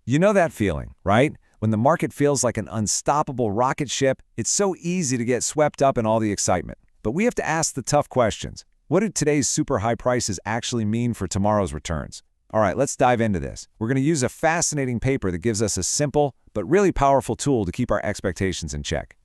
You know that feeling, right? When the market feels like an unstoppable rocket ship, it's so easy to get swept up in all the excitement. But we have to ask the tough questions. What do today's super high prices actually mean for tomorrow's returns? All right, let's dive into this. We're going to use a fascinating paper that gives us a simple but really powerful tool to keep our expectations in check.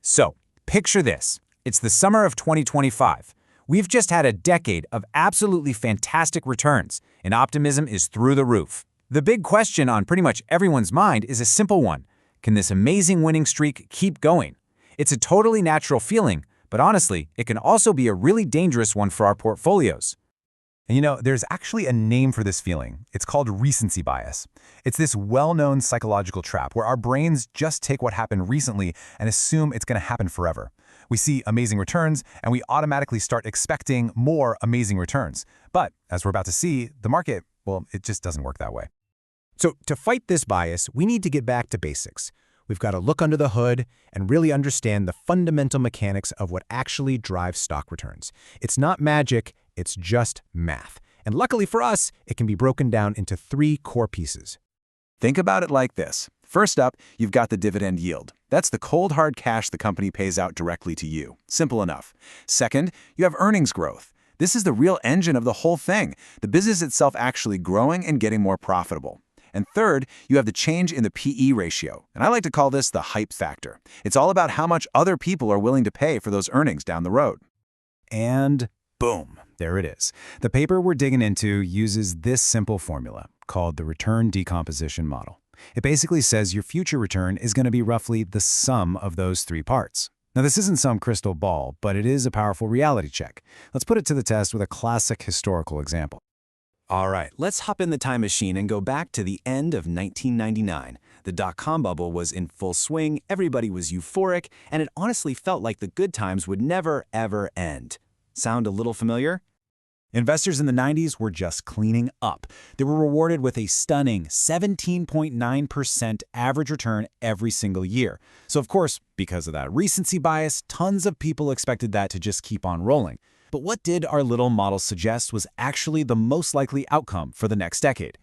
So, picture this. It's the summer of 2025. We've just had a decade of absolutely fantastic returns, and optimism is through the roof. The big question on pretty much everyone's mind is a simple one. Can this amazing winning streak keep going? It's a totally natural feeling, but honestly, it can also be a really dangerous one for our portfolios. And you know, there's actually a name for this feeling. It's called recency bias. It's this well-known psychological trap where our brains just take what happened recently and assume it's going to happen forever. We see amazing returns, and we automatically start expecting more amazing returns. But as we're about to see, the market, well, it just doesn't work that way. So to fight this bias, we need to get back to basics. We've got to look under the hood and really understand the fundamental mechanics of what actually drives stock returns. It's not magic, it's just math. And luckily for us, it can be broken down into 3 core pieces. Think about it like this. First up, you've got the dividend yield. That's the cold, hard cash the company pays out directly to you. Simple enough. Second, you have earnings growth. This is the real engine of the whole thing, the business itself actually growing and getting more profitable. And third, you have the change in the PE ratio, and I like to call this the hype factor. It's all about how much other people are willing to pay for those earnings down the road. And boom, there it is. The paper we're digging into uses this simple formula called the return decomposition model. It basically says your future return is going to be roughly the sum of those 3 parts. Now, this isn't some crystal ball, but it is a powerful reality check. Let's put it to the test with a classic historical example. All right, let's hop in the time machine and go back to the end of 1999. The dot-com bubble was in full swing, everybody was euphoric, and it honestly felt like the good times would never, ever end. Sound a little familiar? Investors in the 90s were just cleaning up. They were rewarded with a stunning 17.9% average return every single year. So of course, because of that recency bias, tons of people expected that to just keep on rolling. But what did our little model suggest was actually the most likely outcome for the next decade?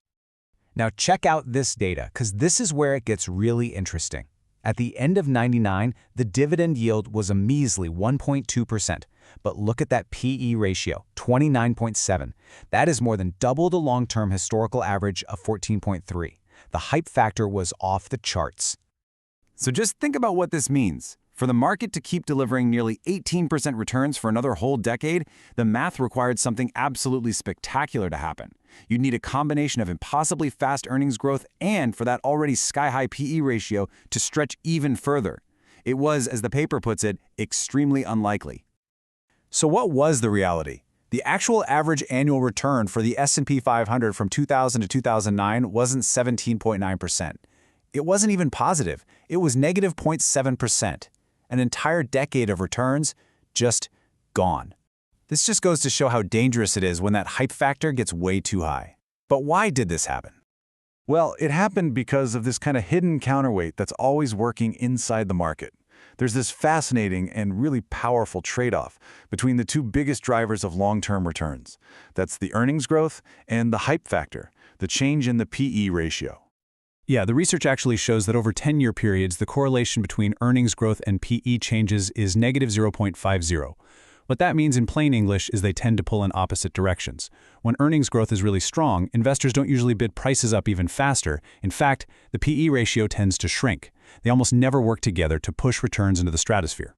Now check out this data, because this is where it gets really interesting. At the end of '99, the dividend yield was a measly 1.2%. But look at that PE ratio, 29.7. That is more than double the long-term historical average of 14.3. The hype factor was off the charts. So just think about what this means. For the market to keep delivering nearly 18% returns for another whole decade, the math required something absolutely spectacular to happen. You'd need a combination of impossibly fast earnings growth and for that already sky-high PE ratio to stretch even further. It was, as the paper puts it, extremely unlikely. So what was the reality? The actual average annual return for the S&P 500 from 2000 to 2009 wasn't 17.9%. It wasn't even positive. It was negative 0.7%. An entire decade of returns just gone. This just goes to show how dangerous it is when that hype factor gets way too high. But why did this happen? Well, it happened because of this kind of hidden counterweight that's always working inside the market. There's this fascinating and really powerful trade-off between the 2 biggest drivers of long-term returns. That's the earnings growth and the hype factor, the change in the PE ratio. Yeah, the research actually shows that over 10-year periods, the correlation between earnings growth and PE changes is negative 0.50. What that means in plain English is they tend to pull in opposite directions. When earnings growth is really strong, investors don't usually bid prices up even faster. In fact, the PE ratio tends to shrink. They almost never work together to push returns into the stratosphere.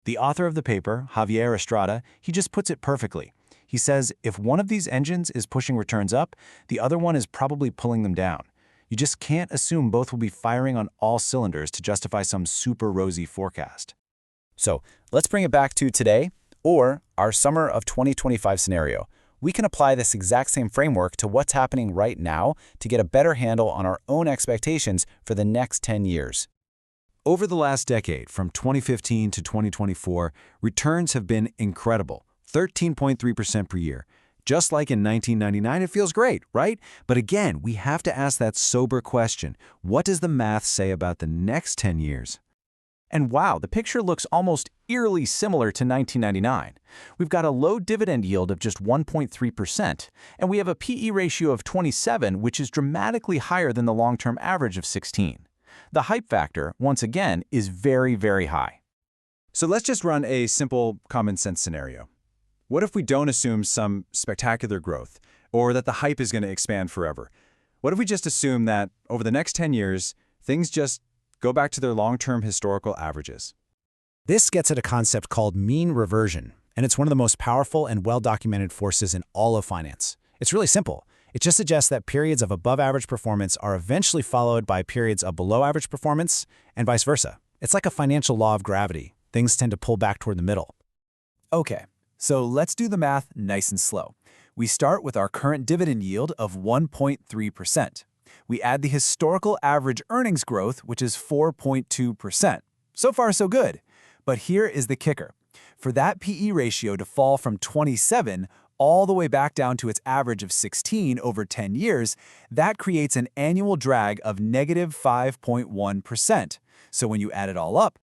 The author of the paper, Javier Estrada, he just puts it perfectly. He says, if one of these engines is pushing returns up, the other one is probably pulling them down. You just can't assume both will be firing on all cylinders to justify some super rosy forecast. So let's bring it back to today, or our summer of 2025 scenario. We can apply this exact same framework to what's happening right now to get a better handle on our own expectations for the next 10 years. Over the last decade, from 2015 to 2024, returns have been incredible, 13.3% per year. Just like in 1999, it feels great, right? But again, we have to ask that sober question. What does the math say about the next 10 years? And wow, the picture looks almost eerily similar to 1999. We've got a low dividend yield of just 1.3%, and we have a PE ratio of 27, which is dramatically higher than the long-term average of 16. The hype factor, once again, is very, very high. So let's just run a simple common sense scenario. What if we don't assume some spectacular growth, or that the hype is going to expand forever? What if we just assume that over the next 10 years, things just go back to their long-term historical averages? This gets at a concept called mean reversion, and it's one of the most powerful and well-documented forces in all of finance. It's really simple. It just suggests that periods of above-average performance are eventually followed by periods of below-average performance, and vice versa. It's like a financial law of gravity. Things tend to pull back toward the middle. Okay, so let's do the math nice and slow. We start with our current dividend yield of 1.3%. We add the historical average earnings growth, which is 4.2%. So far, so good. But here is the kicker. For that PE ratio to fall from 27 all the way back down to its average of 16 over 10 years, that creates an annual drag of negative 5.1%. So when you add it all up,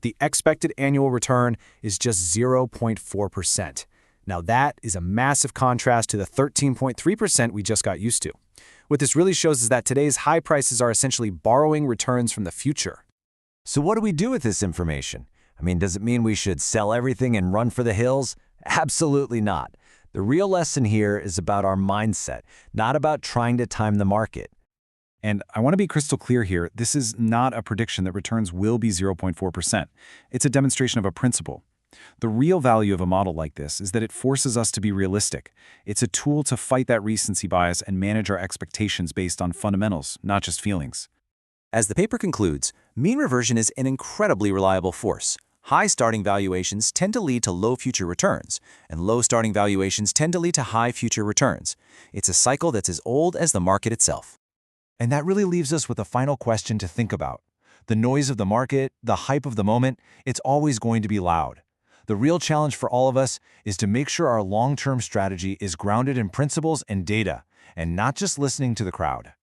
The expected annual return is just 0.4%. Now that is a massive contrast to the 13.3% we just got used to. What this really shows is that today's high prices are essentially borrowing returns from the future. So what do we do with this information? I mean, does it mean we should sell everything and run for the hills? Absolutely not. The real lesson here is about our mindset, not about trying to time the market. And I want to be crystal clear here, this is not a prediction that returns will be 0.4%. It's a demonstration of a principle. The real value of a model like this is that it forces us to be realistic. It's a tool to fight that recency bias and manage our expectations based on fundamentals, not just feelings. As the paper concludes, mean reversion is an incredibly reliable force. High starting valuations tend to lead to low future returns, and low starting valuations tend to lead to high future returns. It's a cycle that's as old as the market itself. And that really leaves us with a final question to think about. The noise of the market, the hype of the moment, it's always going to be loud. The real challenge for all of us is to make sure our long-term strategy is grounded in principles and data, and not just listening to the crowd.